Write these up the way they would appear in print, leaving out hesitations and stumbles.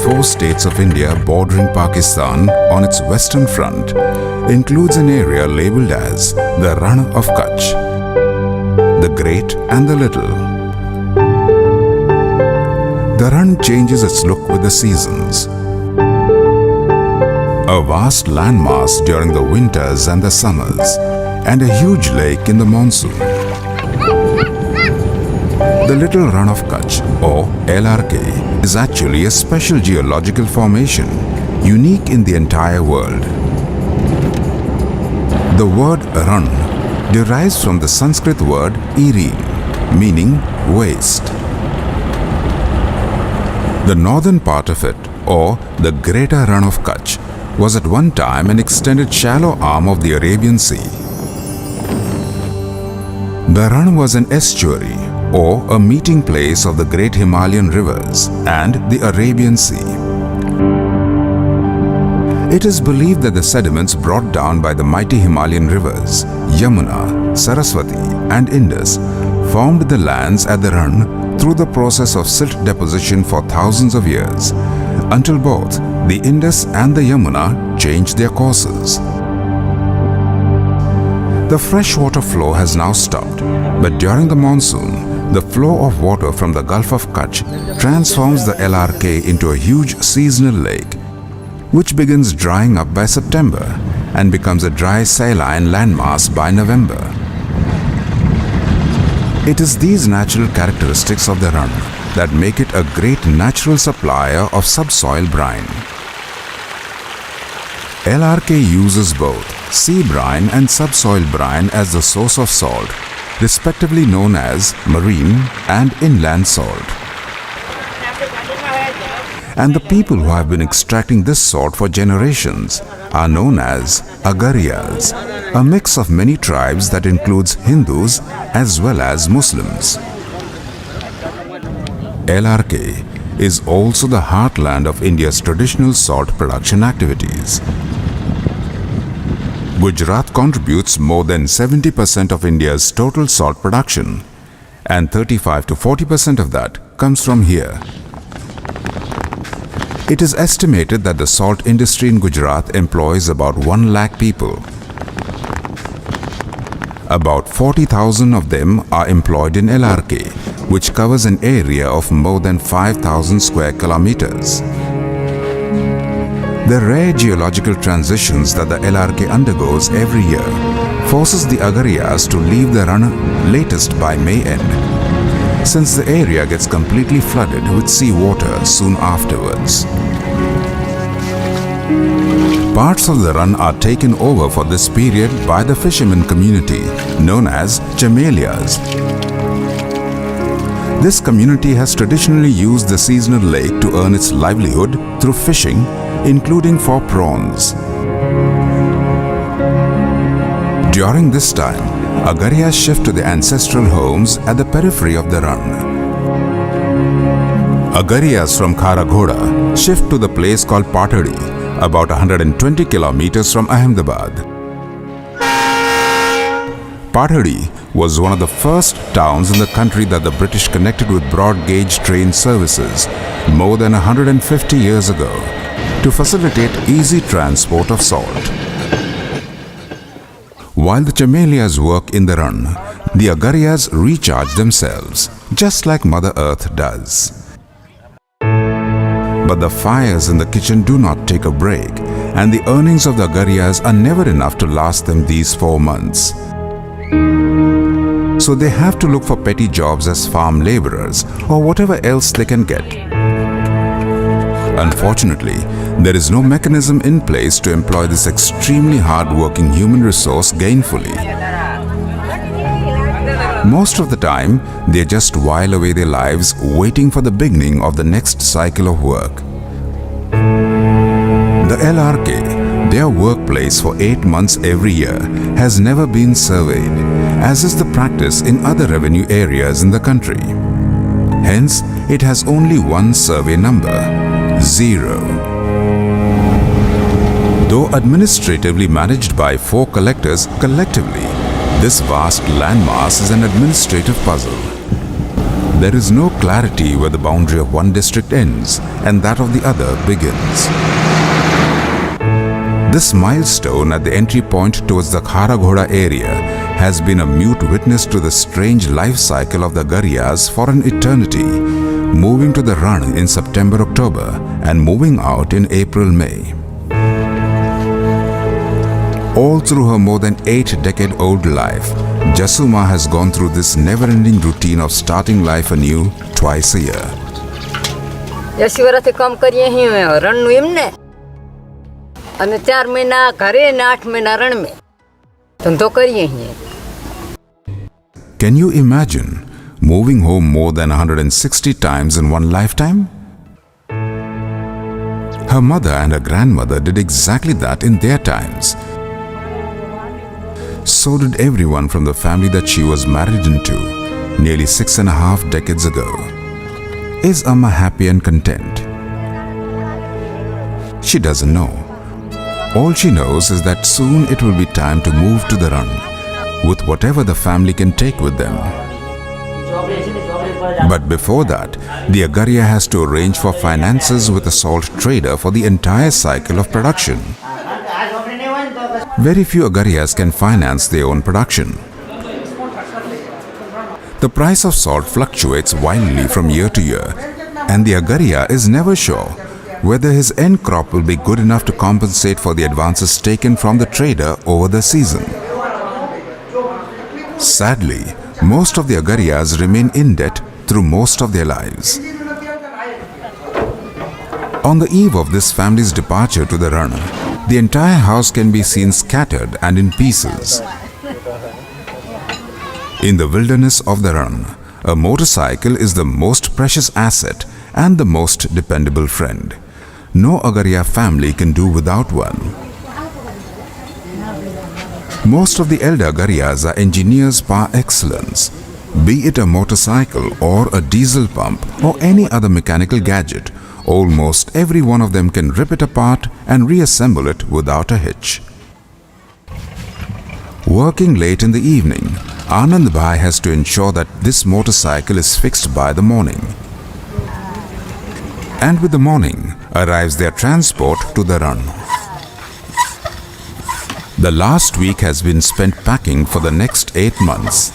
4 states of India bordering Pakistan on its western front includes an area labelled as the Ran of Kutch, the Great and the Little. The Ran changes its look with the seasons. A vast landmass during the winters and the summers, and a huge lake in the monsoon. The Little Ran of Kutch, or LRK, is actually a special geological formation, unique in the entire world. The word Ran derives from the Sanskrit word Ireen, meaning waste. The northern part of it, or the Greater Ran of Kutch, was at one time an extended shallow arm of the Arabian Sea. The Ran was an estuary, or a meeting place of the great Himalayan rivers and the Arabian Sea. It is believed that the sediments brought down by the mighty Himalayan rivers, Yamuna, Saraswati and Indus, formed the lands at the Ran through the process of silt deposition for thousands of years, until both the Indus and the Yamuna changed their courses. The freshwater flow has now stopped, but during the monsoon, the flow of water from the Gulf of Kutch transforms the LRK into a huge seasonal lake, which begins drying up by September and becomes a dry saline landmass by November. It is these natural characteristics of the Ran that make it a great natural supplier of subsoil brine. LRK uses both sea brine and subsoil brine as the source of salt, respectively known as marine and inland salt. And the people who have been extracting this salt for generations are known as Agariyas, a mix of many tribes that includes Hindus as well as Muslims. LRK is also the heartland of India's traditional salt production activities. Gujarat contributes more than 70% of India's total salt production, and 35 to 40% of that comes from here. It is estimated that the salt industry in Gujarat employs about 1 lakh people. About 40,000 of them are employed in LRK, which covers an area of more than 5,000 square kilometers. The rare geological transitions that the LRK undergoes every year forces the Agariyas to leave the Ran latest by May end, since the area gets completely flooded with seawater soon afterwards. Parts of the Ran are taken over for this period by the fishermen community known as Chamelias. This community has traditionally used the seasonal lake to earn its livelihood through fishing, including for prawns. During this time, Agariyas shift to their ancestral homes at the periphery of the Ran. Agariyas from Kharaghoda shift to the place called Patadi, about 120 kilometers from Ahmedabad. Patadi was one of the first towns in the country that the British connected with broad-gauge train services more than 150 years ago to facilitate easy transport of salt. While the Chamelias work in the Ran, the Agariyas recharge themselves, just like Mother Earth does. But the fires in the kitchen do not take a break, and the earnings of the Agariyas are never enough to last them these 4 months. So they have to look for petty jobs as farm laborers or whatever else they can get. Unfortunately, there is no mechanism in place to employ this extremely hard-working human resource gainfully. Most of the time, they just while away their lives waiting for the beginning of the next cycle of work. The LRK, their workplace for 8 months every year, has never been surveyed, as is the practice in other revenue areas in the country. Hence, it has only one survey number, 0. Though administratively managed by 4 collectors collectively, this vast landmass is an administrative puzzle. There is no clarity where the boundary of one district ends and that of the other begins. This milestone at the entry point towards the Kharaghoda area has been a mute witness to the strange life cycle of the Gariyas for an eternity, moving to the run in September-October and moving out in April-May. All through her more than 8-decade-old life, Jasuma has gone through this never-ending routine of starting life anew twice a year. અને 4 મહિના ઘરે ને 8 મહિના રણ में ધંધો કરીએ છીએ. Can you imagine moving home more than 160 times in one lifetime? Her mother and her grandmother did exactly that in their times. So did everyone from the family that she was married into nearly 6.5 decades ago. Is Amma happy and content? She doesn't know. All she knows is that soon it will be time to move to the run with whatever the family can take with them. But before that, the Agariya has to arrange for finances with a salt trader for the entire cycle of production. Very few Agariyas can finance their own production. The price of salt fluctuates wildly from year to year, and the Agariya is never sure whether his end crop will be good enough to compensate for the advances taken from the trader over the season. Sadly, most of the Agariyas remain in debt through most of their lives. On the eve of this family's departure to the run, the entire house can be seen scattered and in pieces. In the wilderness of the run, a motorcycle is the most precious asset and the most dependable friend. No Agariya family can do without one. Most of the elder Agariyas are engineers par excellence. Be it a motorcycle or a diesel pump or any other mechanical gadget, almost every one of them can rip it apart and reassemble it without a hitch. Working late in the evening, Anand Bhai has to ensure that this motorcycle is fixed by the morning. And with the morning arrives their transport to the run. The last week has been spent packing for the next 8 months.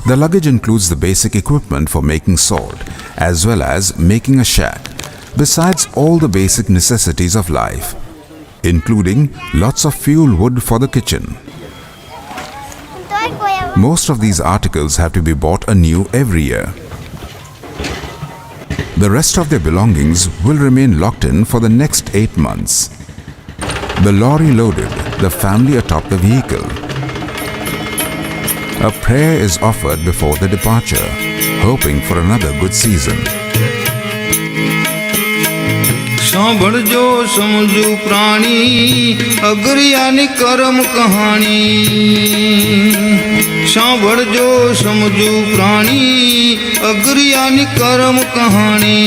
The luggage includes the basic equipment for making salt, as well as making a shack, besides all the basic necessities of life, including lots of fuel wood for the kitchen. Most of these articles have to be bought anew every year. The rest of their belongings will remain locked in for the next 8 months. The lorry loaded, the family atop the vehicle. A prayer is offered before the departure, hoping for another good season. સાંભળજો સમજુ પ્રાણી અગરિયાની કરમ કહાણી સાંભળજો સમજુ પ્રાણી અગરિયાની કરમ કહાણી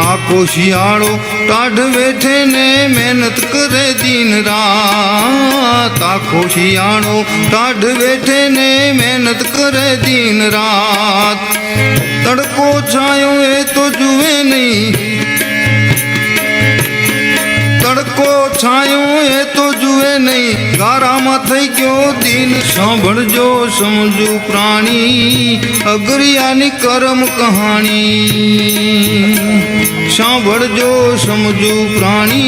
આખો શિયાળો ટાઢ બેઠે ને મહેનત કરે દિન રાત આખો શિયાળો ટાઢ બેઠે ને મહેનત કરે દિન રાત તડકો છાયો એ તો જુએ નહીં તડકો છાયો એ તો જુએ નહીં ગારામાં થઈ ગયો દિન સાંભળજો સમજુ પ્રાણી અગરિયાની કરમ કહાણી સાંભળજો સમજુ પ્રાણી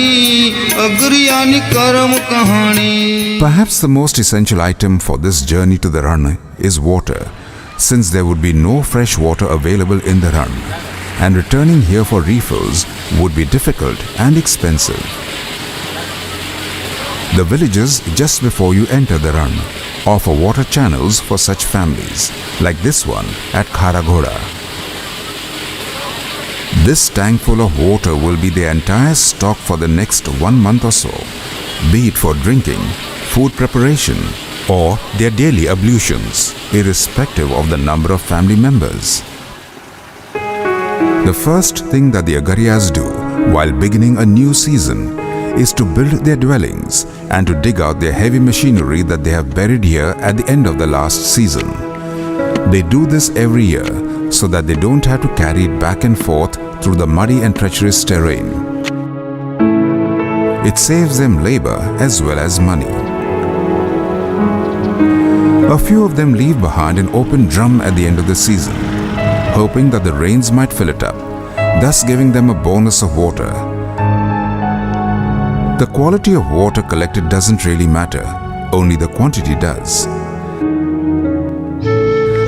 અગરિયાની કરમ કહાણી. Perhaps the most essential item for this journey to the run is water, since there would be no fresh water available in the run, and returning here for refills would be difficult and expensive. The villages just before you enter the run offer water channels for such families, like this one at Kharaghoda. This tank full of water will be their entire stock for the next 1 month or so, be it for drinking, food preparation, or their daily ablutions, irrespective of the number of family members. The first thing that the Agariyas do while beginning a new season is to build their dwellings and to dig out their heavy machinery that they have buried here at the end of the last season. They do this every year so that they don't have to carry it back and forth through the muddy and treacherous terrain. It saves them labor as well as money. A few of them leave behind an open drum at the end of the season, hoping that the rains might fill it up, thus giving them a bonus of water. The quality of water collected doesn't really matter, only the quantity does.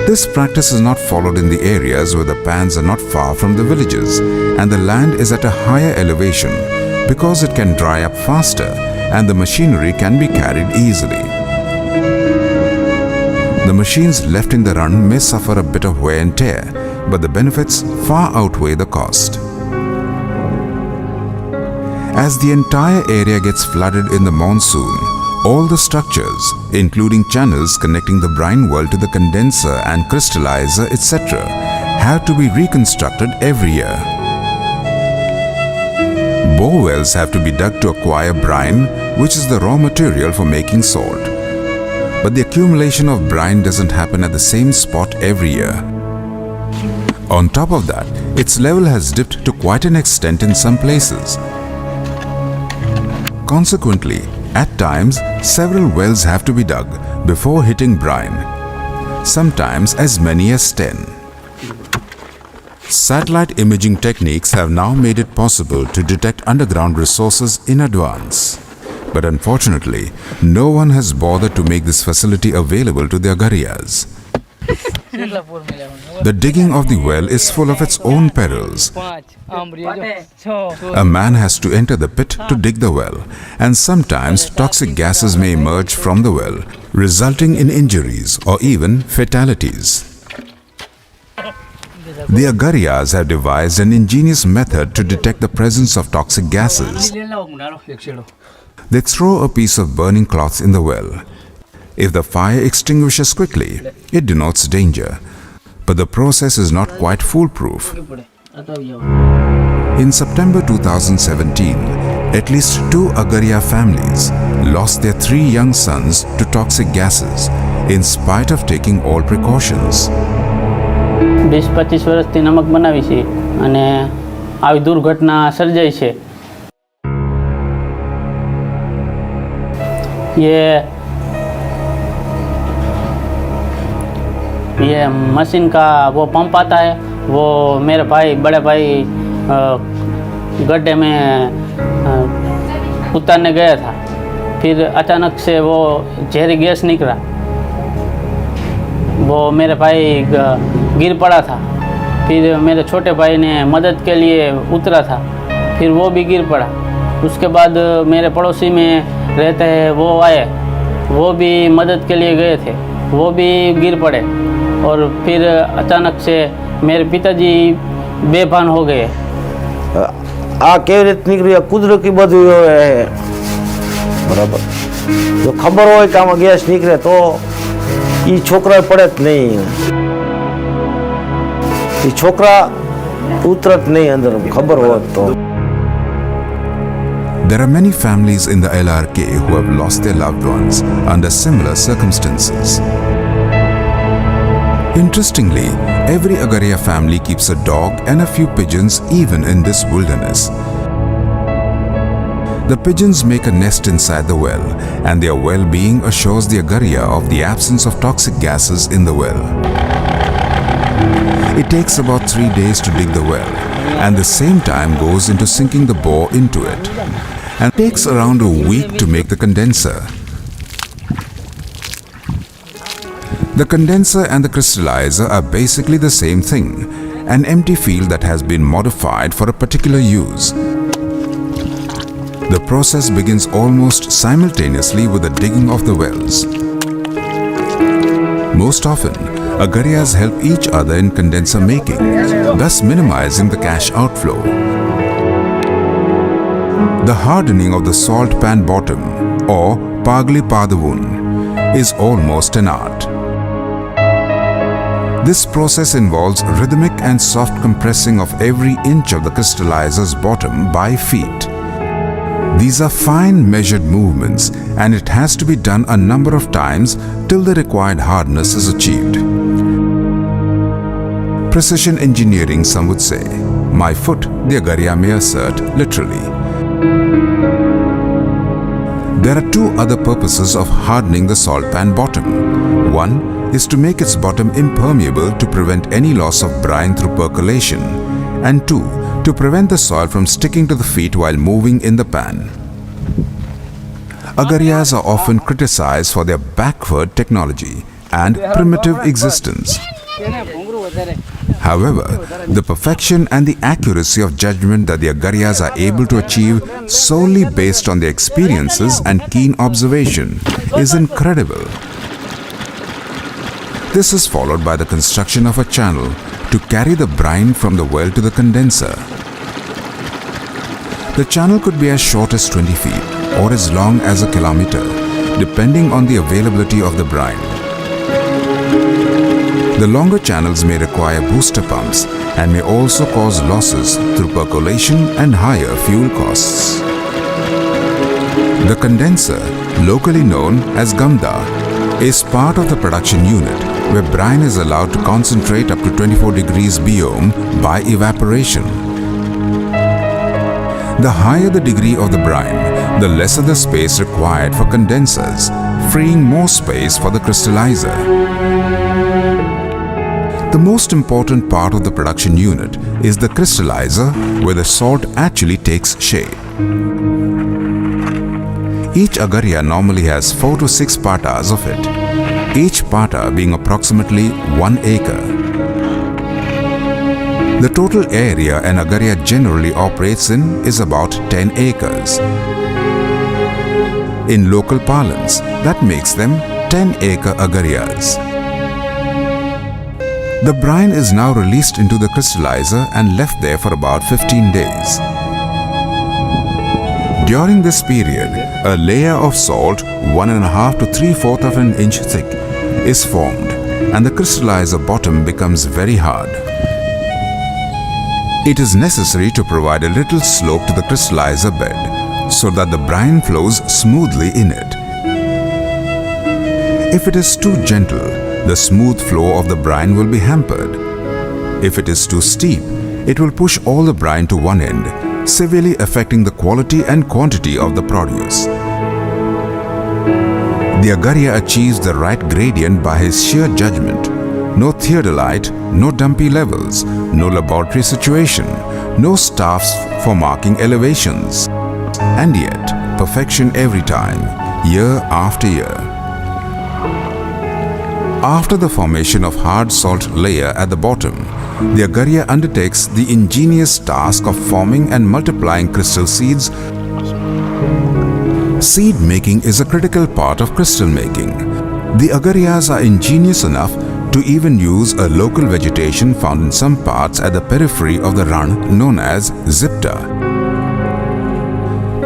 This practice is not followed in the areas where the pans are not far from the villages and the land is at a higher elevation because it can dry up faster and the machinery can be carried easily. The machines left in the run may suffer a bit of wear and tear, but the benefits far outweigh the cost. As the entire area gets flooded in the monsoon, all the structures, including channels connecting the brine well to the condenser and crystallizer, etc., have to be reconstructed every year. Bore wells have to be dug to acquire brine, which is the raw material for making salt. But the accumulation of brine doesn't happen at the same spot every year. On top of that, its level has dipped to quite an extent in some places. Consequently, at times, several wells have to be dug before hitting brine, sometimes as many as 10. Satellite imaging techniques have now made it possible to detect underground resources in advance. But unfortunately, no one has bothered to make this facility available to the Agariyas. The digging of the well is full of its own perils. A man has to enter the pit to dig the well, and sometimes toxic gases may emerge from the well, resulting in injuries or even fatalities. The Agariyas have devised an ingenious method to detect the presence of toxic gases. They throw a piece of burning cloth in the well. If the fire extinguishes quickly, it denotes danger. But the process is not quite foolproof. In September 2017, at least 2 Agariya families lost their 3 young sons to toxic gases in spite of taking all precautions. 20-25 વર્ષથી નમક બનાવી છે અને આવી દુર્ઘટના સર્જાઈ છે. ये मशीन का वो पंप आता है, वो मेरे भाई बड़े भाई गड्ढे में उतारने गया था. फिर अचानक से वो जहरी गैस निकला. वो मेरे भाई गिर पड़ा था. फिर मेरे छोटे भाई ने मदद के लिए उतरा था. फिर वो भी गिर पड़ा. उसके बाद मेरे पड़ोसी में रहते हैं, वो आए, वो भी मदद के लिए गए थे, वो भी गिर पड़े. और फिर अचानक से मेरे पिताजी बेभान हो गए. आ केवी रीत निकली कुदरती बधु है बराबर. जो खबर हो कि आम गैस निकले तो ये छोकरा पड़े नहीं, ये छोकरा उतरत नहीं अंदर, खबर हो तो. There are many families in the LRK who have lost their loved ones under similar circumstances. Interestingly, every Agariya family keeps a dog and a few pigeons even in this wilderness. The pigeons make a nest inside the well, and their well-being assures the Agariya of the absence of toxic gases in the well. It takes about 3 days to dig the well, and the same time goes into sinking the bore into it, and takes around a week to make the condenser. The condenser and the crystallizer are basically the same thing, an empty field that has been modified for a particular use. The process begins almost simultaneously with the digging of the wells. Most often, Agariyas help each other in condenser making, thus minimizing the cash outflow. The hardening of the salt pan bottom, or pagli padavun, is almost an art. This process involves rhythmic and soft compressing of every inch of the crystallizer's bottom by feet. These are fine measured movements, and it has to be done a number of times till the required hardness is achieved. Precision engineering, some would say. My foot, the Agarya may assert literally. There are two other purposes of hardening the salt pan bottom. One is to make its bottom impermeable to prevent any loss of brine through percolation, and two, to prevent the soil from sticking to the feet while moving in the pan. Agaryas are often criticized for their backward technology and primitive existence. However, the perfection and the accuracy of judgment that the Agaryas are able to achieve solely based on their experiences and keen observation is incredible. This is followed by the construction of a channel to carry the brine from the well to the condenser. The channel could be as short as 20 feet or as long as a kilometer, depending on the availability of the brine. The longer channels may require booster pumps and may also cause losses through percolation and higher fuel costs. The condenser, locally known as Gamda, is part of the production unit where brine is allowed to concentrate up to 24 degrees biome by evaporation. The higher the degree of the brine, the lesser the space required for condensers, freeing more space for the crystallizer. The most important part of the production unit is the crystallizer, where the salt actually takes shape. Each Agarya normally has 4 to 6 patas of it, each pata being approximately 1 acre. The total area an Agarya generally operates in is about 10 acres. In local parlance, that makes them 10-acre Agaryas. The brine is now released into the crystallizer and left there for about 15 days. During this period, a layer of salt 1.5 to 3/4 of an inch thick is formed and the crystallizer bottom becomes very hard. It is necessary to provide a little slope to the crystallizer bed so that the brine flows smoothly in it. If it is too gentle, the smooth flow of the brine will be hampered. If it is too steep, it will push all the brine to one end, severely affecting the quality and quantity of the produce. The Agarya achieves the right gradient by his sheer judgment. No theodolite, no dumpy levels, no laboratory situation, no staffs for marking elevations. And yet, perfection every time, year after year. After the formation of hard salt layer at the bottom, the Agarya undertakes the ingenious task of forming and multiplying crystal seeds. Seed making is a critical part of crystal making. The Agaryas are ingenious enough to even use a local vegetation found in some parts at the periphery of the run known as zipta.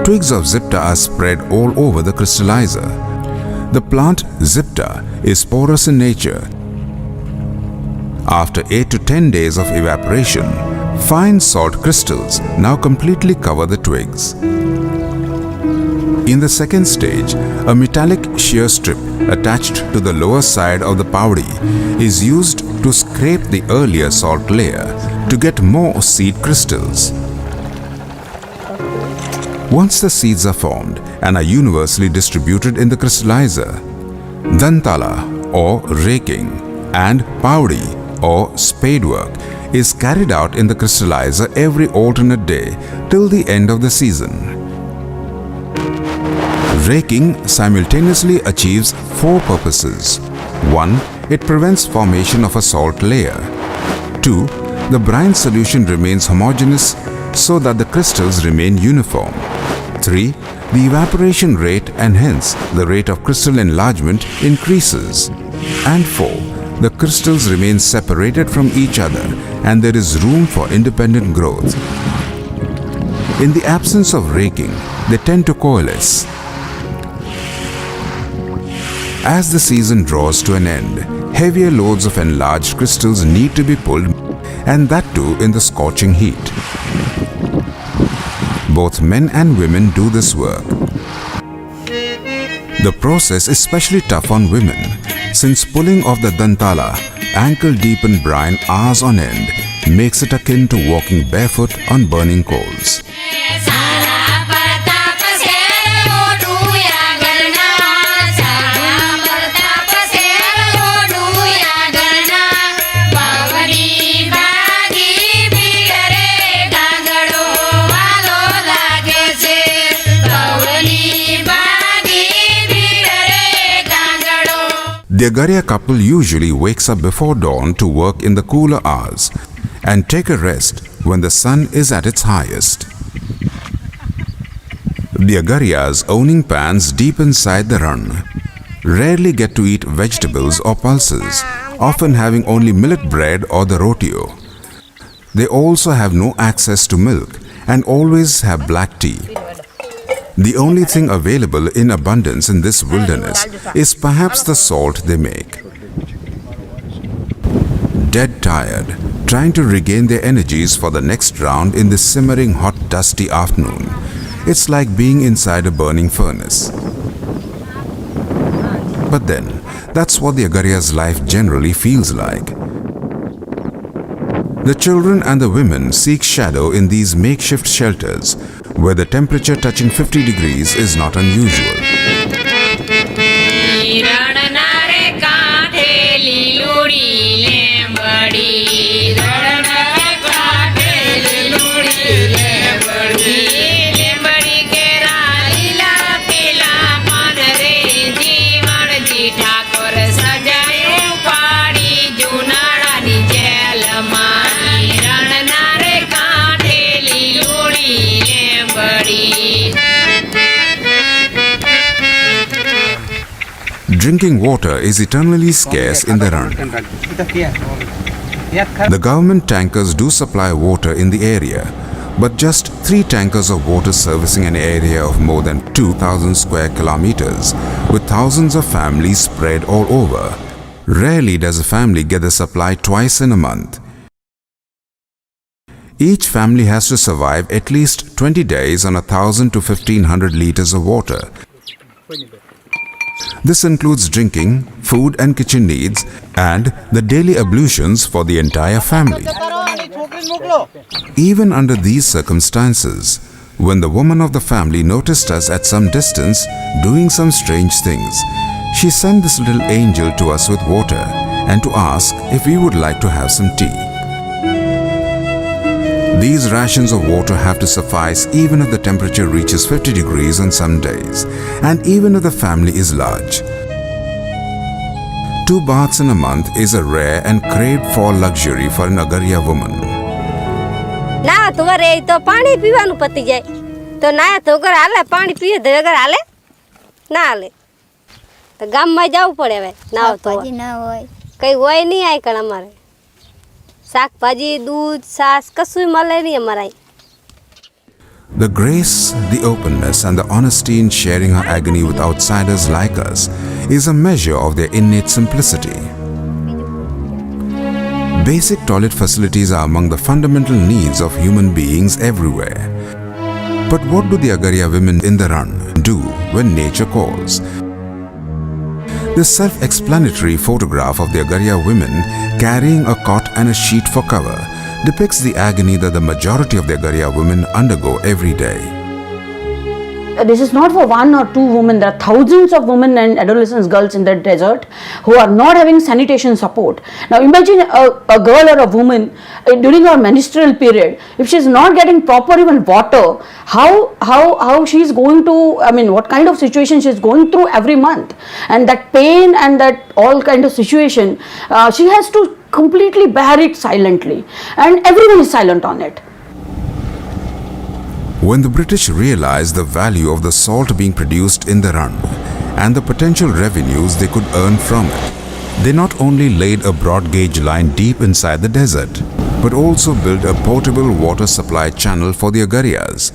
Twigs of zipta are spread all over the crystallizer. The plant zipta is porous in nature. After 8 to 10 days of evaporation, fine salt crystals now completely cover the twigs. In the second stage, a metallic shear strip attached to the lower side of the powdy is used to scrape the earlier salt layer to get more seed crystals. Once the seeds are formed and are universally distributed in the crystallizer, dantala or raking and powdy or spade work is carried out in the crystallizer every alternate day till the end of the season. Raking simultaneously achieves 4 purposes. 1. It prevents formation of a salt layer. 2. The brine solution remains homogeneous so that the crystals remain uniform. 3. The evaporation rate and hence the rate of crystal enlargement increases. And 4. The crystals remain separated from each other and there is room for independent growth. In the absence of raking, they tend to coalesce. As the season draws to an end, heavier loads of enlarged crystals need to be pulled, and that too in the scorching heat. Both men and women do this work. The process is especially tough on women, since pulling off the dantala, ankle deep in brine hours on end, makes it akin to walking barefoot on burning coals. The Agaria couple usually wakes up before dawn to work in the cooler hours and take a rest when the sun is at its highest. The Agarias owning pans deep inside the run rarely get to eat vegetables or pulses, often having only millet bread or the rotio. They also have no access to milk and always have black tea. The only thing available in abundance in this wilderness is perhaps the salt they make. Dead tired, trying to regain their energies for the next round in this simmering hot dusty afternoon, it's like being inside a burning furnace. But then, that's what the Agaria's life generally feels like. The children and the women seek shadow in these makeshift shelters, where the temperature touching 50 degrees is not unusual. Drinking water is eternally scarce in the run. The government tankers do supply water in the area, but just 3 tankers of water servicing an area of more than 2,000 square kilometers, with thousands of families spread all over. Rarely does a family get the supply twice in a month. Each family has to survive at least 20 days on 1,000 to 1,500 liters of water. This includes drinking, food and kitchen needs, and the daily ablutions for the entire family. Even under these circumstances, when the woman of the family noticed us at some distance doing some strange things, she sent this little angel to us with water and to ask if we would like to have some tea. These rations of water have to suffice even if the temperature reaches 50 degrees on some days, and even if the family is large. 2 baths in a month is a rare and craved for luxury for an Agaria woman. ના તો વરે તો પાણી પીવાનું પતી જાય તો ના તો ઘર હાલે પાણી પીએ તો વગર હાલે ના હાલે તો ગામમાં જવું પડે હવે ના તો ના હોય કઈ હોય નહીં આય કણ અમારે શાકભાજી દૂધ છાશ કશું મળે નહીં અમારે. The grace, the openness and the honesty in sharing her agony with outsiders like us is a measure of their innate simplicity. Basic toilet facilities are among the fundamental needs of human beings everywhere. But what do the Agaria women in the run do when nature calls? This self-explanatory photograph of the Agaria women carrying a cot and a sheet for cover depicts the agony that the majority of the Agaria women undergo every day. This is not for 1 or 2 women. There are thousands of women and adolescent girls in the desert who are not having sanitation support. Now imagine a girl or a woman during her menstrual period, if she is not getting proper even water, how she is going to, I mean, what kind of situation she is going through every month, and that pain and that all kind of situation, she has to completely bear it silently, and everyone is silent on it. When the British realized the value of the salt being produced in the run and the potential revenues they could earn from it, they not only laid a broad gauge line deep inside the desert, but also built a portable water supply channel for the Agarias.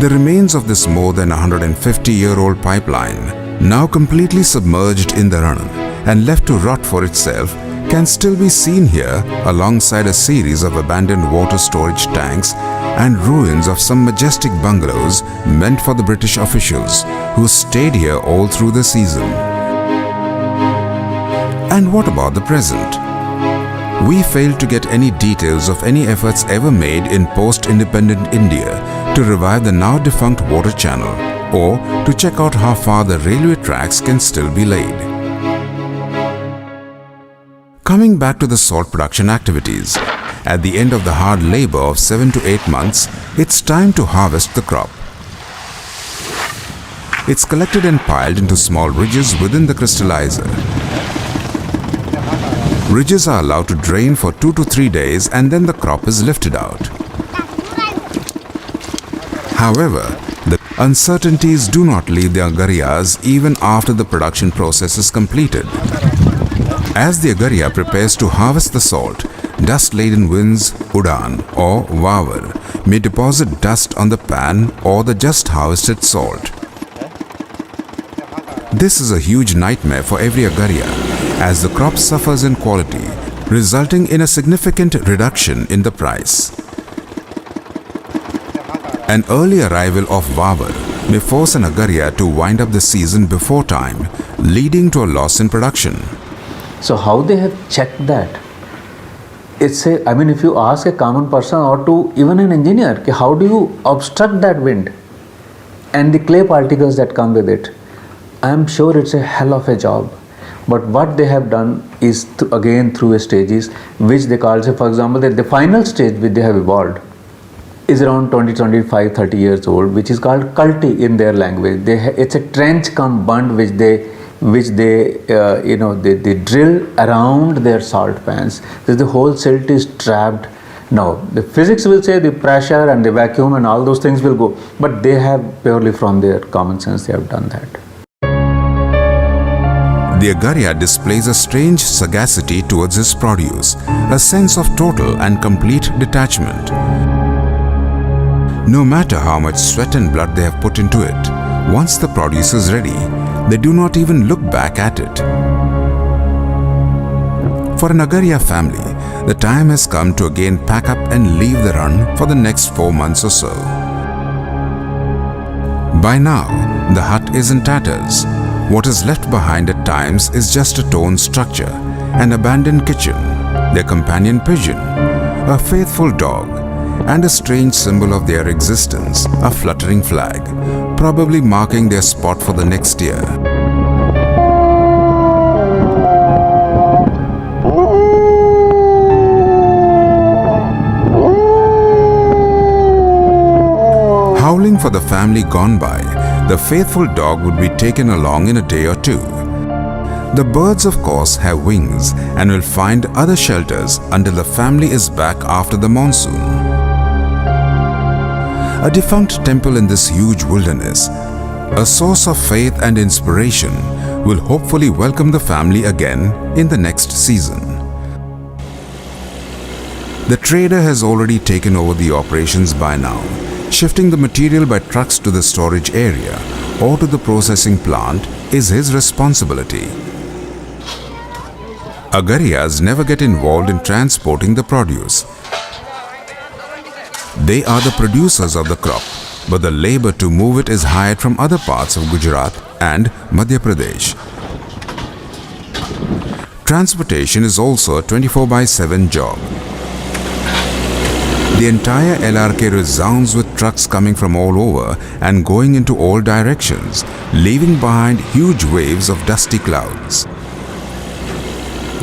The remains of this more than 150-year-old pipeline, now completely submerged in the run and left to rot for itself, can still be seen here alongside a series of abandoned water storage tanks and ruins of some majestic bungalows meant for the British officials who stayed here all through the season. And what about the present? We failed to get any details of any efforts ever made in post-independent India to revive the now defunct water channel or to check out how far the railway tracks can still be laid. Coming back to the salt production activities, at the end of the hard labor of 7 to 8 months, it's time to harvest the crop. It's collected and piled into small ridges within the crystallizer. Ridges are allowed to drain for 2 to 3 days and then the crop is lifted out. However, the uncertainties do not leave the agariyas even after the production process is completed. As the agariya prepares to harvest the salt, dust-laden winds, udan or wavar, may deposit dust on the pan or the just harvested salt. This is a huge nightmare for every agariya, as the crop suffers in quality, resulting in a significant reduction in the price. An early arrival of wavar may force an agariya to wind up the season before time, leading to a loss in production. So how they have checked that? It's I mean, if you ask a common person or to even an engineer, how do you obstruct that wind and the clay particles that come with it? I am sure it's a hell of a job. But what they have done is again through a stages which they call, say for example, that the final stage which they have evolved is around 20, 25, 30 years old, which is called culti in their language. It's a trench cum bund which they drill around their salt pans. So the whole silt is trapped. Now the physics will say the pressure and the vacuum and all those things will go, but they have purely from their common sense they have done that. The agariya displays a strange sagacity towards his produce, a sense of total and complete detachment. No matter how much sweat and blood they have put into it, once the produce is ready, they do not even look back at it. For an agariya family, the time has come to again pack up and leave the run for the next 4 months or so. By now, the hut is in tatters. What is left behind at times is just a torn structure, an abandoned kitchen, their companion pigeon, a faithful dog, and a strange symbol of their existence, a fluttering flag, probably marking their spot for the next year. Howling for the family gone by, the faithful dog would be taken along in a day or two. The birds, of course, have wings and will find other shelters until the family is back after the monsoon. A defunct temple in this huge wilderness, a source of faith and inspiration, will hopefully welcome the family again in the next season. The trader has already taken over the operations by now. Shifting the material by trucks to the storage area or to the processing plant is his responsibility. Agariyas never get involved in transporting the produce. They are the producers of the crop, but the labor to move it is hired from other parts of Gujarat and Madhya Pradesh. Transportation is also a 24/7 job. The entire LRK resounds with trucks coming from all over and going into all directions, leaving behind huge waves of dusty clouds.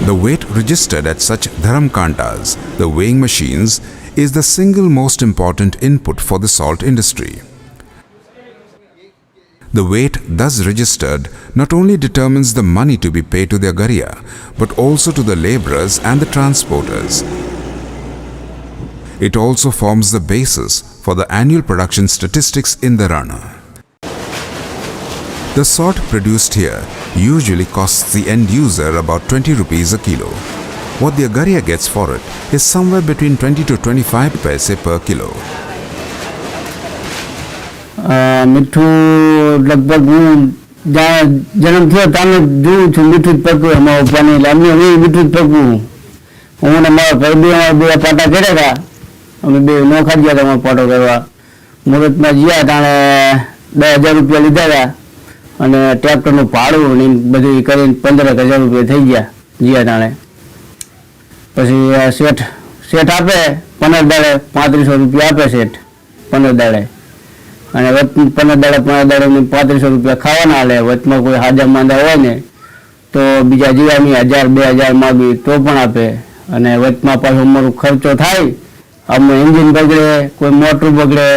The weight registered at such dharamkantas, the weighing machines, is the single most important input for the salt industry. The weight thus registered not only determines the money to be paid to the agariya, but also to the laborers and the transporters. It also forms the basis for the annual production statistics in the Rana. The salt produced here usually costs the end user about 20 rupees a kilo. What the agariya gets for it is somewhere between 20 to 25 paise per kilo. મીઠું લગભગ હું જન્મ થયો તાને જોઉં છું મીઠું જ પકવું એમાં ઉપવાની એટલે અમને હવે મીઠું જ પકવું. હું ને મારા ભાઈ બે પાટા કર્યા હતા, અમે બે નોખા ગયા હતા પાટો કરવા. મુહૂર્તમાં ગયા તાણે 10,000 રૂપિયા લીધા હતા અને ટ્રેક્ટરનું ભાડું ને બધું કરીને 15,000 રૂપિયા થઈ ગયા તાણે. પછી શેઠ આપે 15 દાડે 3500 રૂપિયા આપે શેઠ 15 દાડે, અને 15 દાડે 3500 રૂપિયા ખાવાના હાલે. વચમાં કોઈ હાજા માંદા હોય ને તો બીજા જીવાની 1,000-2,000 માગી તો પણ આપે. અને વચમાં પાછો અમારો ખર્ચો થાય, અમે એન્જિન બગડે, કોઈ મોટર બગડે,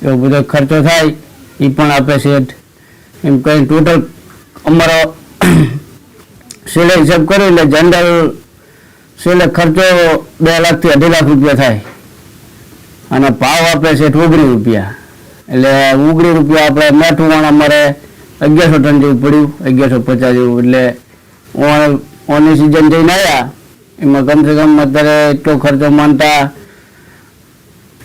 એવો બધો ખર્ચો થાય એ પણ આપે શેઠ. એમ કંઈ ટોટલ અમારો છેલ્લે હિસાબ કરી એટલે જનરલ છેલ્લે ખર્ચો 2 લાખથી 2.5 લાખ રૂપિયા થાય. અને ભાવ આપે છે 19 રૂપિયા. એટલે 19 રૂપિયા આપણે મેઠું વાણ અમારે 1100 ટન જેવું પડ્યું, 1150 જેવું. એટલે ઓની સિઝન જઈને આવ્યા એમાં કમસે કમ અત્યારે એટલો ખર્ચો માનતા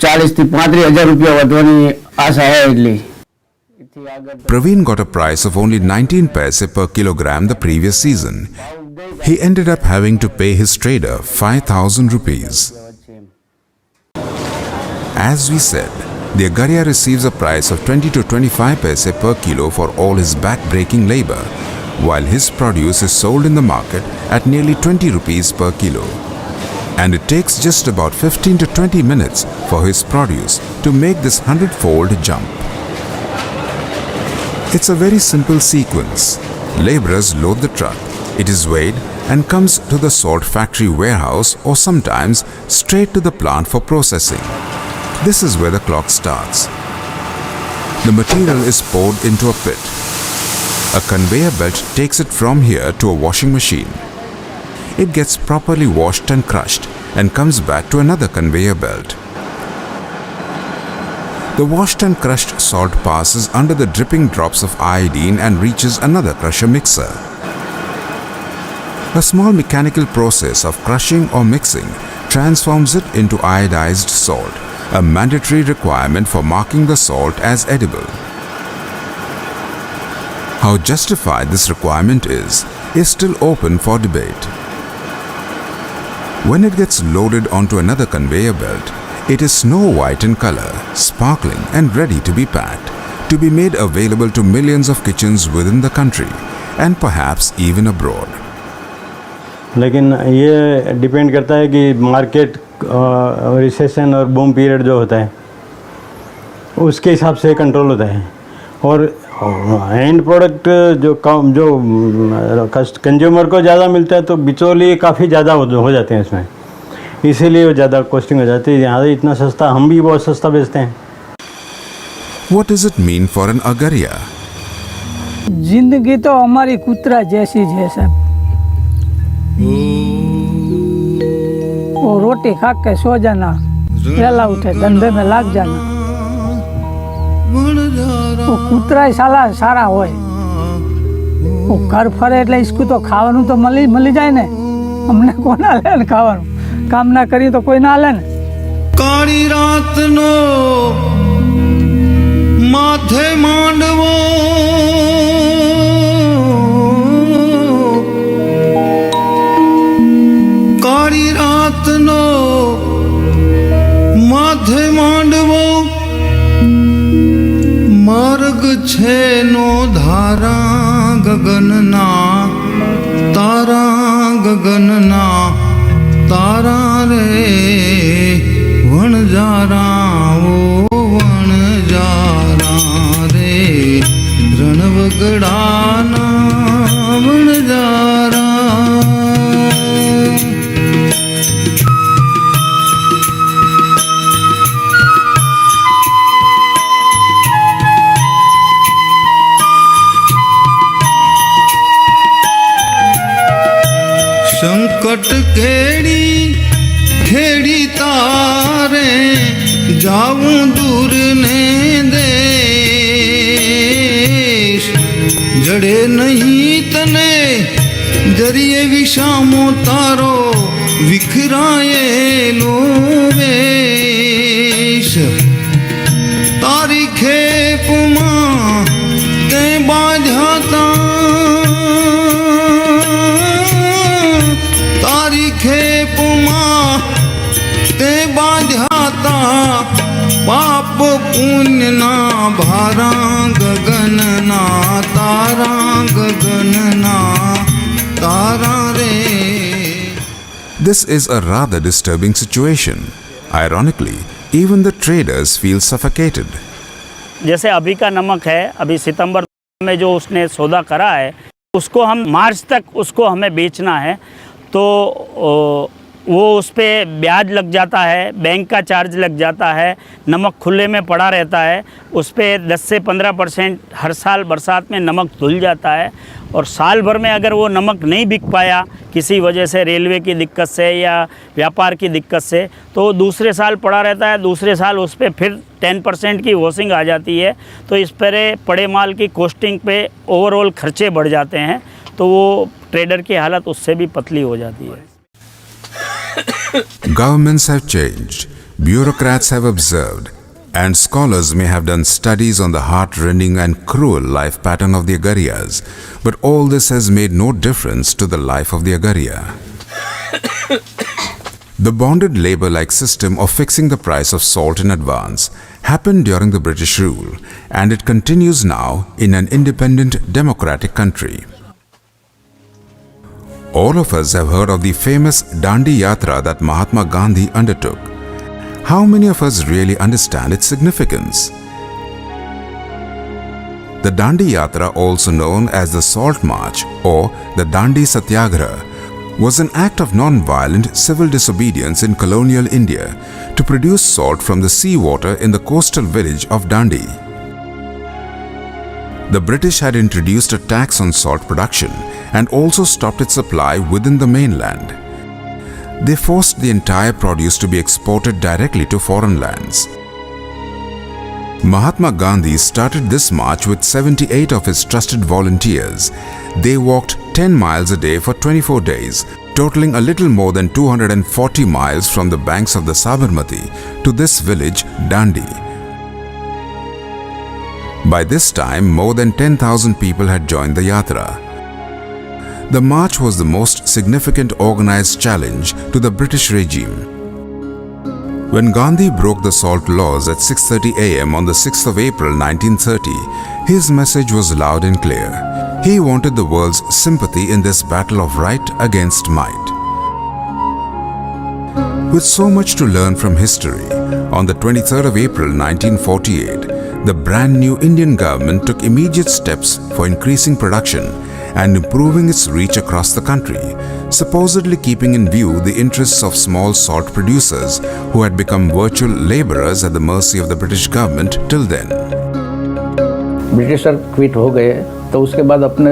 40,000 થી 35,000 રૂપિયા વધવાની આશા છે. એટલી Praveen got a price of only 19 paise per kilogram the previous season. He ended up having to pay his trader 5,000 rupees. As we said, the Agaria receives a price of 20 to 25 paise per kilo for all his back-breaking labor, while his produce is sold in the market at nearly 20 rupees per kilo. And it takes just about 15 to 20 minutes for his produce to make this 100-fold jump. It's a very simple sequence. Laborers load the truck, it is weighed and comes to the salt factory warehouse or sometimes straight to the plant for processing. This is where the clock starts. The material is poured into a pit. A conveyor belt takes it from here to a washing machine. It gets properly washed and crushed and comes back to another conveyor belt. The washed and crushed salt passes under the dripping drops of iodine and reaches another crusher mixer. A small mechanical process of crushing or mixing transforms it into iodized salt, a mandatory requirement for marking the salt as edible. How justified this requirement is still open for debate. When it gets loaded onto another conveyor belt, it is snow white in color, sparkling and ready to be packed, to be made available to millions of kitchens within the country and perhaps even abroad. लेकिन ये depend करता है कि market recession और boom period जो होता है उसके हिसाब से कंट्रोल होता है. और एंड प्रोडक्ट जो कंज्यूमर को ज़्यादा मिलता है तो बिचौली काफ़ी ज़्यादा हो जाते हैं इसमें, इसीलिए वो ज़्यादा कॉस्टिंग हो जाती है. यहाँ इतना सस्ता, हम भी बहुत सस्ता बेचते हैं. What does it mean for an Agaria? जिंदगी तो हमारी कुतरा जैसी है साहब. वो रोटी खा के सो जाना, वेला उठे धंधे में लाग जाना. वो कुतरा साला सारा होय. वो घर फरे એટલે इसको तो ખાવાનું તો મળી જાય ને. અમને કોણ આલે ને ખાવાનું? કામ ના કરી તો કોઈ ના આલે ને. કાળી રાતનો માથે માંડવો કાળી રાતનો માથે માંડવો માર્ગ છે નો ધારા ગગનના તારા ગગનના તારા રે વણજારા ઓ વણજારા રે રણવગડાના વણજારા. સંકટ કેડી ખેડી તારે જાવું દૂર ને દેશ જડે નહીં તને જરીએ વિષામો તારો વિખરાયેલો વેશ તારી ખેપમાં તે બાંધ્યા तारा गगनना तारा रे. This is a rather disturbing situation. Ironically, even the traders feel suffocated. जैसे अभी का नमक है, अभी सितंबर में जो उसने सौदा करा है, उसको हम मार्च तक उसको हमें बेचना है, तो वो उस पर ब्याज लग जाता है, बैंक का चार्ज लग जाता है, नमक खुले में पड़ा रहता है, उस पर 10 से 15% हर साल बरसात में नमक धुल जाता है, और साल भर में अगर वो नमक नहीं बिक पाया किसी वजह से, रेलवे की दिक्कत से या व्यापार की दिक्कत से, तो दूसरे साल पड़ा रहता है, दूसरे साल उस पर फिर 10% की वॉशिंग आ जाती है, तो इस पर पड़े माल की कॉस्टिंग पे ओवरऑल खर्चे बढ़ जाते हैं, तो वो ट्रेडर की हालत उससे भी पतली हो जाती है. Governments have changed, bureaucrats have observed, and scholars may have done studies on the heart-rending and cruel life pattern of the Agariyas, but all this has made no difference to the life of the Agariya. The bonded labor-like system of fixing the price of salt in advance happened during the British rule, and it continues now in an independent democratic country. All of us have heard of the famous Dandi Yatra that Mahatma Gandhi undertook. How many of us really understand its significance? The Dandi Yatra, also known as the Salt March or the Dandi Satyagraha, was an act of non-violent civil disobedience in colonial India to produce salt from the seawater in the coastal village of Dandi. The British had introduced a tax on salt production and also stopped its supply within the mainland. They forced the entire produce to be exported directly to foreign lands. Mahatma Gandhi started this march with 78 of his trusted volunteers. They walked 10 miles a day for 24 days, totaling a little more than 240 miles from the banks of the Sabarmati to this village, Dandi. By this time, more than 10,000 people had joined the Yatra. The march was the most significant organized challenge to the British regime. When Gandhi broke the salt laws at 6:30 a.m. on the 6th of April 1930, his message was loud and clear. He wanted the world's sympathy in this battle of right against might. With so much to learn from history, on the 23rd of April 1948, the brand new Indian government took immediate steps for increasing production and improving its reach across the country, supposedly keeping in view the interests of small salt producers who had become virtual laborers at the mercy of the British government till then. Britisher quit हो गए तो उसके बाद अपने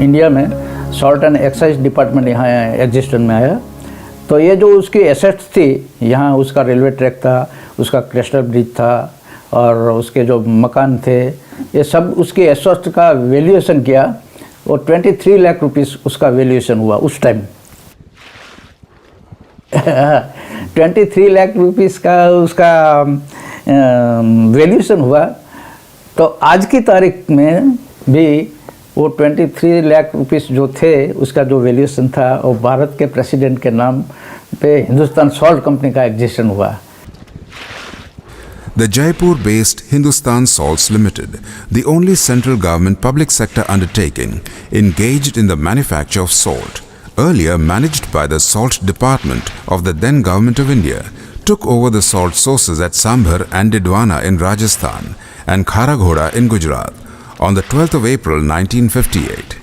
India में salt and excise department यहाँ existence में आया. तो ये जो उसकी एसेट्स थी, यहाँ उसका रेलवे ट्रैक था, उसका क्रिस्टल ब्रिज था और उसके जो मकान थे, ये सब उसके एसेट्स का वैल्यूएशन किया और 23 लाख रुपीस उसका वैल्यूएशन हुआ उस टाइम. 23 लाख रुपीस का उसका वैल्यूएशन हुआ. तो आज की तारीख में भी वो 23 लाख रुपीस जो थे उसका जो वैल्यूएशन था, वो भारत के प्रेसिडेंट के नाम पे हिंदुस्तान सॉल्ट कंपनी का एग्जिस्टेंस हुआ. The Jaipur-based Hindustan Salts Limited, the only central government public sector undertaking engaged in the manufacture of salt, earlier managed by the Salt Department of the then Government of India, took over the salt sources at Sambhar and Didwana in Rajasthan and Kharaghoda in Gujarat on the 12th of April 1958.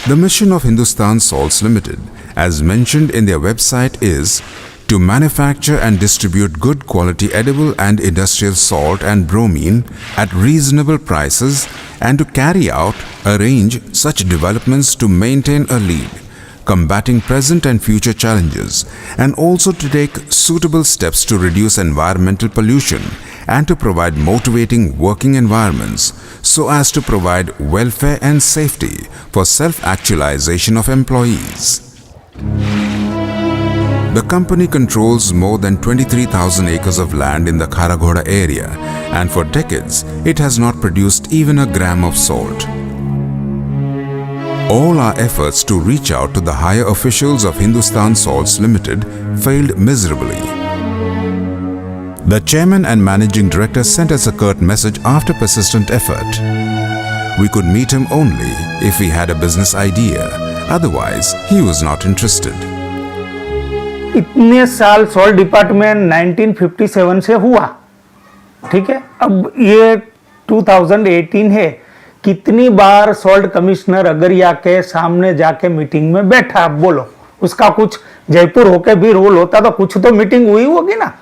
The mission of Hindustan Salts Limited, as mentioned in their website, is to manufacture and distribute good quality edible and industrial salt and bromine at reasonable prices and to carry out, arrange such developments to maintain a lead, combating present and future challenges, and also to take suitable steps to reduce environmental pollution and to provide motivating working environments so as to provide welfare and safety for self-actualization of employees. The company controls more than 23,000 acres of land in the Kharaghoda area, and for decades it has not produced even a gram of salt. All our efforts to reach out to the higher officials of Hindustan Salts Limited failed miserably. The chairman and managing director sent us a curt message after persistent effort. We could meet him only if he had a business idea. Otherwise, he was not interested. इतने साल salt department 1957 से हुआ, ठीक है। अब ये 2018 है। कितनी बार सॉल्ट कमिश्नर अगरिया के सामने जाके मीटिंग में बैठा, आप बोलो। उसका कुछ जयपुर होके भी रोल होता तो कुछ तो मीटिंग हुई होगी ना।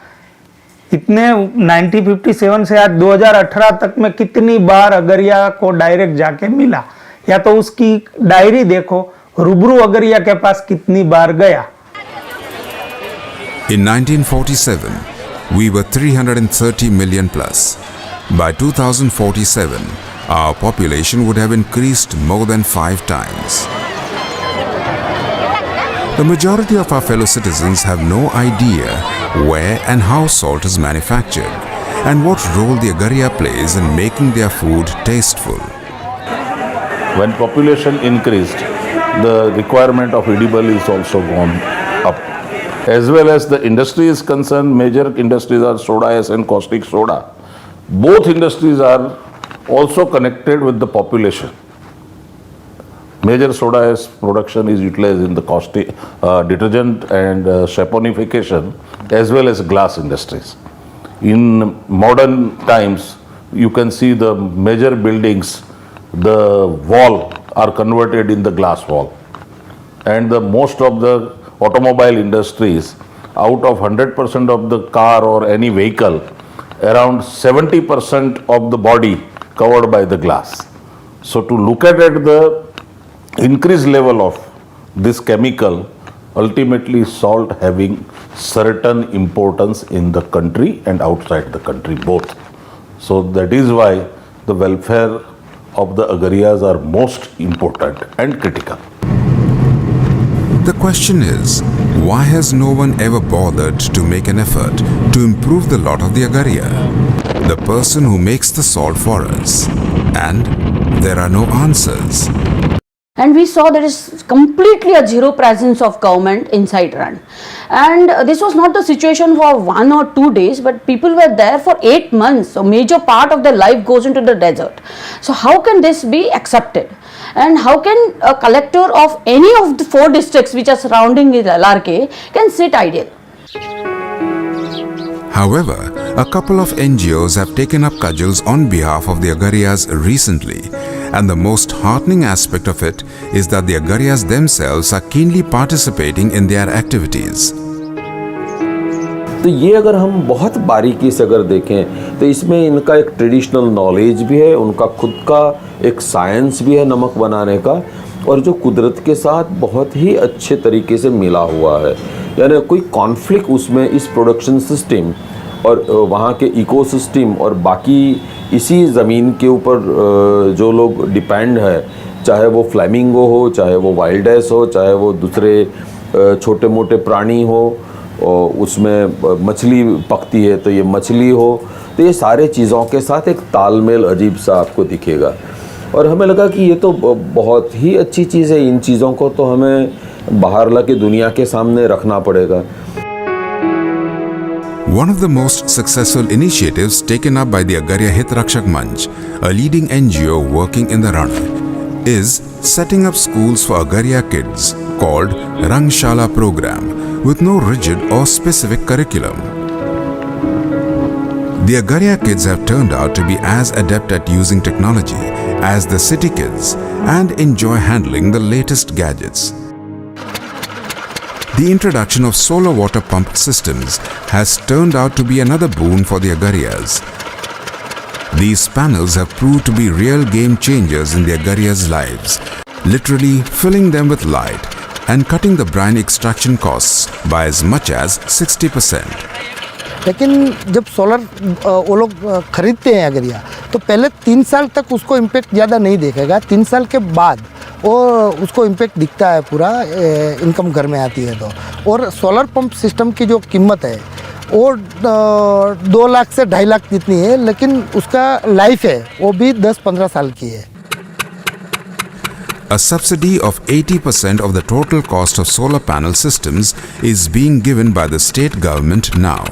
इतने 1957 से आज 2018 तक में कितनी बार अगरिया को डायरेक्ट जाके मिला, या तो उसकी डायरी देखो, रूबरू अगरिया के पास कितनी बार गया। In 1947, we were 330 million plus. By 2047, our population would have increased more than 5 times. The majority of our fellow citizens have no idea where and how salt is manufactured and what role the Agaria plays in making their food tasteful. When population increased, the requirement of edible is also gone up. As well as the industry is concerned, major industries are soda ash and caustic soda. Both industries are also connected with the population. Major soda ash production is utilized in the caustic detergent and saponification, as well as glass industries. In modern times, you can see the major buildings, the wall are converted in the glass wall, and the most of the automobile industries, out of 100% of the car or any vehicle, around 70% of the body covered by the glass. So to look at the increased level of this chemical, ultimately salt having certain importance in the country and outside the country both. So that is why the welfare of the Agarias are most important and critical. The question is, why has no one ever bothered to make an effort to improve the lot of the Agaria, the person who makes the salt for us? And there are no answers. And we saw there is completely a zero presence of government inside Rann. And this was not the situation for 1 or 2 days, but people were there for 8 months. So major part of their life goes into the desert. So how can this be accepted? And how can a collector of any of the 4 districts which are surrounding the LRK can sit idle? However, a couple of NGOs have taken up cudgels on behalf of the Agarias recently, and the most heartening aspect of it is that the Agarias themselves are keenly participating in their activities. तो ये अगर हम बहुत बारीकी से अगर देखें तो इसमें इनका एक ट्रेडिशनल नॉलेज भी है, उनका खुद का एक साइंस भी है नमक बनाने का, और जो कुदरत के साथ बहुत ही अच्छे तरीके से मिला हुआ है। यानी कोई कॉन्फ्लिक्ट उसमें इस प्रोडक्शन सिस्टम और वहाँ के इकोसिस्टम और बाकी इसी ज़मीन के ऊपर जो लोग डिपेंड है, चाहे वो फ्लैमिंगो हो, चाहे वो वाइल्ड एस हो, चाहे वो दूसरे छोटे मोटे प्राणी हो, और उसमें मछली पकती है तो ये मछली हो, तो ये सारे चीज़ों के साथ एक तालमेल अजीब सा आपको दिखेगा। और हमें लगा कि ये तो बहुत ही अच्छी चीज़ है, इन चीज़ों को तो हमें बाहर ला के दुनिया के सामने रखना पड़ेगा। One of the most successful initiatives taken up by the Agaria Hit Rakshak Manch, a leading NGO working in the Rann, is setting up schools for Agaria kids called Rangshala program with no rigid or specific curriculum. The Agaria kids have turned out to be as adept at using technology as the city kids and enjoy handling the latest gadgets. The introduction of solar water pump systems has turned out to be another boon for the Agarias. These panels have proved to be real game changers in the Agarias' lives, literally filling them with light and cutting the brine extraction costs by as much as 60%. लेकिन जब solar वो लोग खरीदते हैं अगरिया तो पहले 3 साल तक उसको इम्पेक्ट ज़्यादा नहीं देखेगा, 3 साल के बाद वो उसको इम्पेक्ट दिखता है, पूरा इनकम घर में आती है तो। और सोलर पंप सिस्टम की जो कीमत है वो 2 लाख से 2.5 लाख जितनी है, लेकिन उसका लाइफ है वो भी 10-15 साल की है। A subsidy of 80% of the total cost of solar panel systems is being given by the state government now.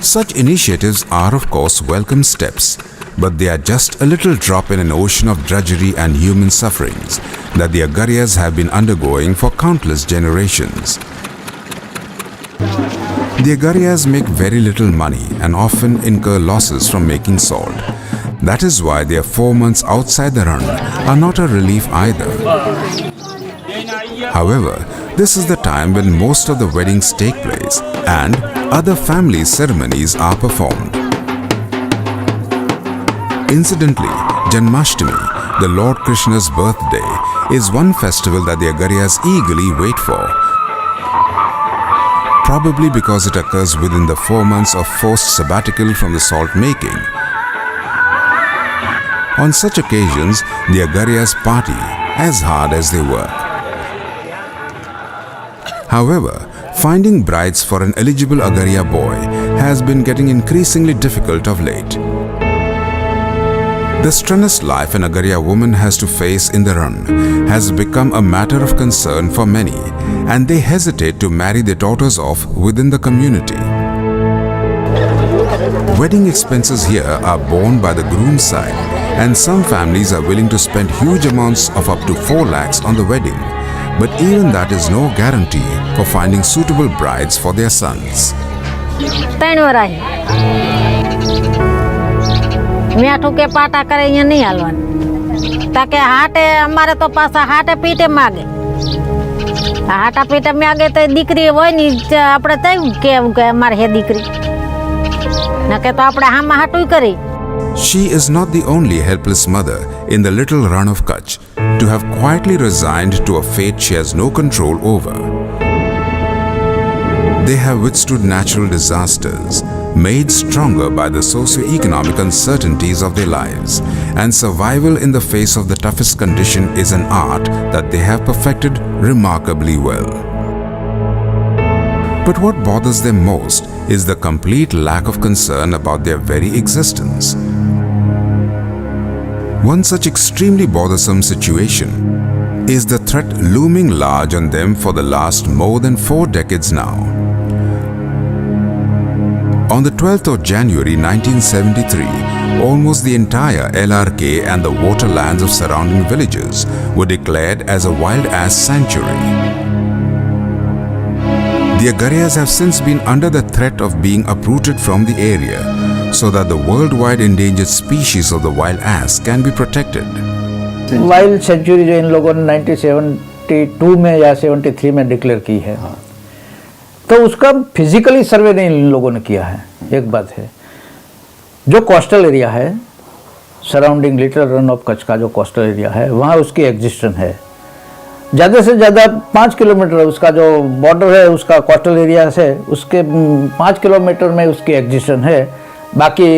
Such initiatives are of course welcome steps, but they are just a little drop in an ocean of drudgery and human sufferings that the Agariyas have been undergoing for countless generations. The Agariyas make very little money and often incur losses from making salt. That is why their 4 months outside the run are not a relief either. However, this is the time when most of the weddings take place and other family ceremonies are performed. Incidentally, Janmashtami, the Lord Krishna's birthday, is one festival that the Agariyas eagerly wait for. Probably because it occurs within the 4 months of forced sabbatical from the salt making. On such occasions, the Agariyas party as hard as they work. However, finding brides for an eligible Agariya boy has been getting increasingly difficult of late. The strenuous life an Agariya woman has to face in the run has become a matter of concern for many, and they hesitate to marry their daughters off within the community. Wedding expenses here are borne by the groom's side, and some families are willing to spend huge amounts of up to 4 lakhs on the wedding. But even that is no guarantee for finding suitable brides for their sons. मीठू के पाटा करे यहाँ नहीं हलवान ताकि हाटे हमारे तो पास हाटे पीटे मांगे हाटा पीटे मांगे तो दीकरी वो नहीं अपने तय के हमारे है दीकरी न के तो अपने हम हाटू करी. She is not the only helpless mother in the little run of Kutch to have quietly resigned to a fate she has no control over. They have withstood natural disasters, made stronger by the socio-economic uncertainties of their lives, and survival in the face of the toughest condition is an art that they have perfected remarkably well. But what bothers them most is the complete lack of concern about their very existence. One such extremely bothersome situation is the threat looming large on them for the last more than 4 decades now. On the 12th of January 1973, almost the entire LRK and the waterlands of surrounding villages were declared as a wild ass sanctuary. The Agariyas have since been under the threat of being uprooted from the area so that the worldwide endangered species of the wild ass can be protected. Wild sanctuary जो इन लोगों ने 1972 में या 73 में declare की है, तो उसका फिजिकली सर्वे नहीं इन लोगों ने किया है. एक बात है, जो कोस्टल एरिया है surrounding little run of Kutch का जो कोस्टल एरिया है, वहाँ उसकी एग्जिस्टेंस है. ज़्यादा से ज़्यादा 5 किलोमीटर उसका जो बॉर्डर है उसका कोस्टल एरिया से उसके 5 किलोमीटर में उसकी एग्जिस्टेंस है. बाकी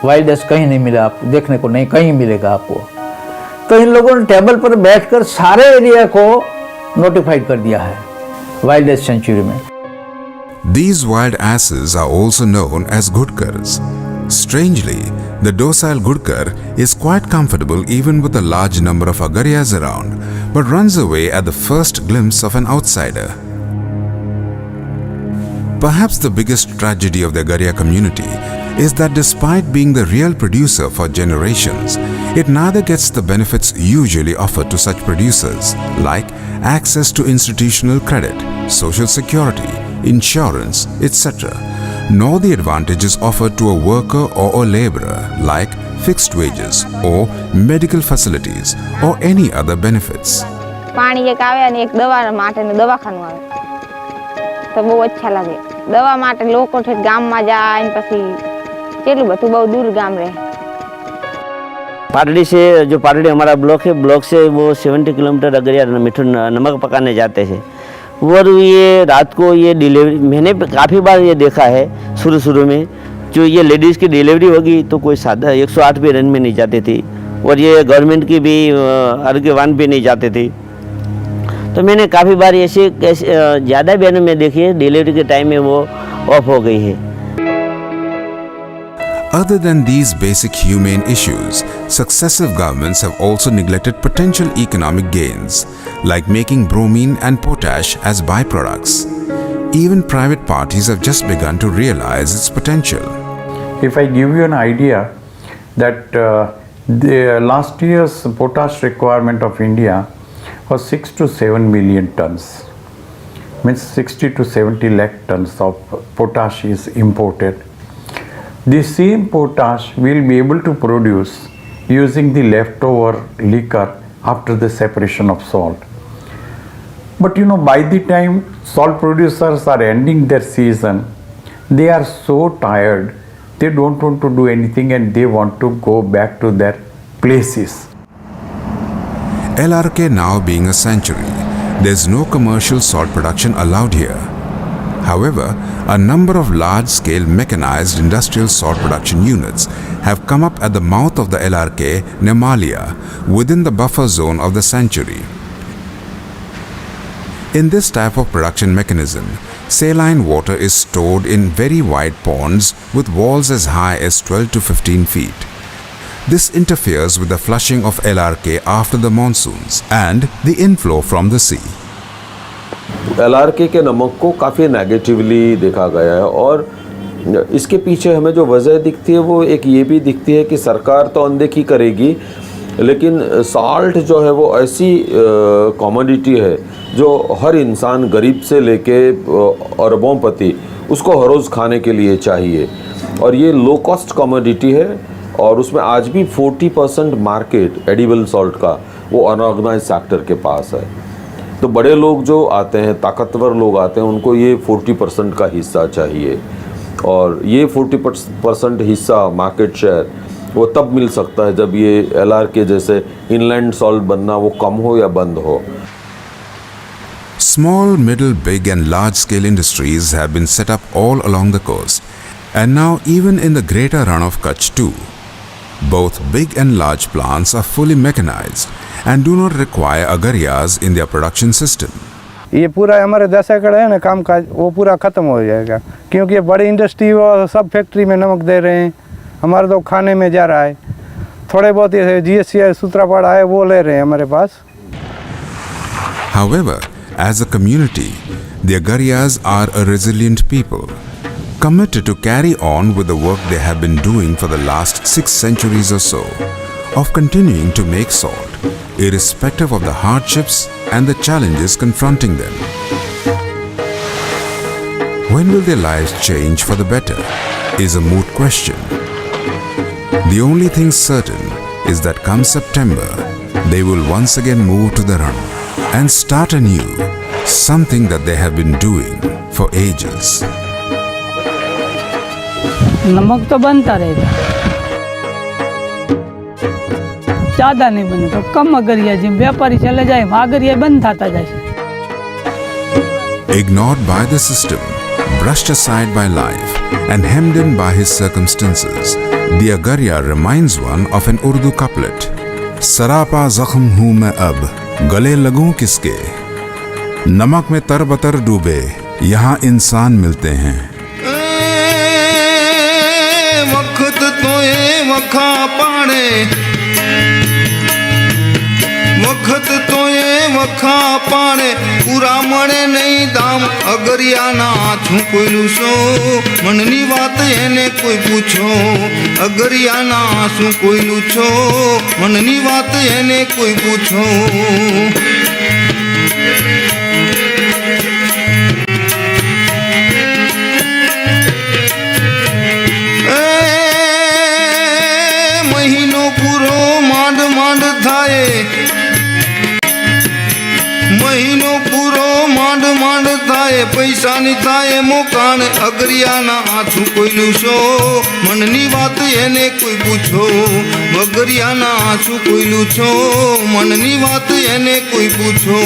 वाइल्ड एस कहीं नहीं मिला, आप देखने को नहीं कहीं मिलेगा आपको. तो इन लोगों ने टेबल पर बैठकर सारे एरिया को नोटिफाइड कर दिया है वाइल्ड एस सेंचुरी में. These wild asses are also known as gudkars. Strangely, the docile gudkar is quite comfortable even with a large number of Agariyas around, but runs away at the first glimpse of an outsider. Perhaps the biggest tragedy of the Agariya community is that despite being the real producer for generations, it neither gets the benefits usually offered to such producers, like access to institutional credit, social security, insurance, etc., nor the advantages offered to a worker or a laborer, like fixed wages or medical facilities or any other benefits. પાણી એક આવે અને એક દવા માટે દવાખાનું આવે તો બહુ અચ્છા લાગે. દવા માટે લોકો ઠેઠ ગામમાં જાય પછી કેટલું બધું બહુ દૂર ગામ રહે. पाटड़ी से जो पाटड़ी हमारा ब्लॉक है, ब्लॉक से वो 70 किलोमीटर अगरिया मीठू नमक पकाने जाते हैं. और ये रात को ये डिलीवरी मैंने काफ़ी बार ये देखा है. शुरू में जो ये लेडीज़ की डिलीवरी होगी तो कोई सादा 108 भी रन में नहीं जाती थी, और ये गवर्नमेंट की भी आरोग्यवान भी नहीं जाते थे. तो मैंने काफ़ी बार ऐसे ज़्यादा बहनों में देखी है डिलीवरी के टाइम में वो ऑफ हो गई है. Other than these basic humane issues, successive governments have also neglected potential economic gains, like making bromine and potash as byproducts. even private parties have just begun to realize its potential. If I give you an idea that the last year's potash requirement of India was 6 to 7 million tons, means 60 to 70 lakh tons of potash is imported. The same potash will be able to produce using the leftover liquor after the separation of salt. But you know, by the time salt producers are ending their season, they are so tired, they don't want to do anything and they want to go back to their places. LRK now being a sanctuary, there's no commercial salt production allowed here. However, a number of large-scale mechanized industrial salt production units have come up at the mouth of the LRK Nemalia within the buffer zone of the sanctuary. In this type of production mechanism, saline water is stored in very wide ponds with walls as high as 12 to 15 feet. This interferes with the flushing of LRK after the monsoons and the inflow from the sea. LRK के नमक को काफ़ी negatively देखा गया है और इसके पीछे हमें जो वजह दिखती है वो एक ये भी दिखती है कि सरकार तो अनदेखी करेगी, लेकिन साल्ट जो है वो ऐसी कमोडिटी है जो हर इंसान गरीब से लेके अरबोंपति उसको हर रोज़ खाने के लिए चाहिए और ये लो कॉस्ट कमोडिटी है और उसमें आज भी 40% मार्केट एडिबल सॉल्ट का वो अनऑर्गेनाइज्ड सेक्टर के पास है। तो बड़े लोग जो आते हैं, ताकतवर लोग आते हैं, उनको ये 40% का हिस्सा चाहिए और ये 40% हिस्सा मार्केट शेयर वो तब मिल सकता है जब ये LRK जैसे इनलैंड सॉल्ट बनना वो कम हो या बंद हो। Small, middle, big and large-scale industries have been set up all along the coast and now even in the greater run of Kutch too. Both big and large plants are fully mechanized and do not require agariyas in their production system. ये पूरा हमारे 10 एकड़ है ना काम काज वो पूरा ख़त्म हो जाएगा क्योंकि ये बड़ी इंडस्ट्री और सब फैक्ट्री में नमक दे रहे हैं, हमारे तो खाने में जा रहा है, थोड़े बहुत GST सूत्रापाड़ा है वो ले रहे हैं हमारे पास। However, as a community, the agariyas are a resilient people, committed to carry on with the work they have been doing for the last 6 centuries or so, of continuing to make salt, irrespective of the hardships and the challenges confronting them. When will their lives change for the better is a moot question. The only thing certain is that come September, they will once again move to the run and start anew something that they have been doing for ages. नमक तो बनता रहेगा, ज़्यादा नहीं बने तो कम अगरिया जिन व्यापारी चले जाए अगरिया बंद था जाए। Ignored by the system, brushed aside by life and hemmed in by his circumstances, the agariya reminds one of an Urdu couplet. सरापा जख्म हूँ मैं अब, गले लगूं किसके, नमक में तरबतर डूबे, यहाँ इंसान मिलते हैं। वक्त तो ये वखा पाने, वक्त तो ये वखा पाने, पूरा मणे नहीं दाम अगरिया ना छू कोई लूसो, मननी बात एने कोई पूछो, अगरिया ना छू कोई लूछो, मननी बात एने कोई पूछो। महीनो पूरो मांड मांड थाए, पैसा नहीं थाए मोकान अगरिया ना आछू कोई लूसो, मननी बात एने कोई पूछो, अगरिया ना आछू कोई लूछो, मननी बात एने कोई पूछो।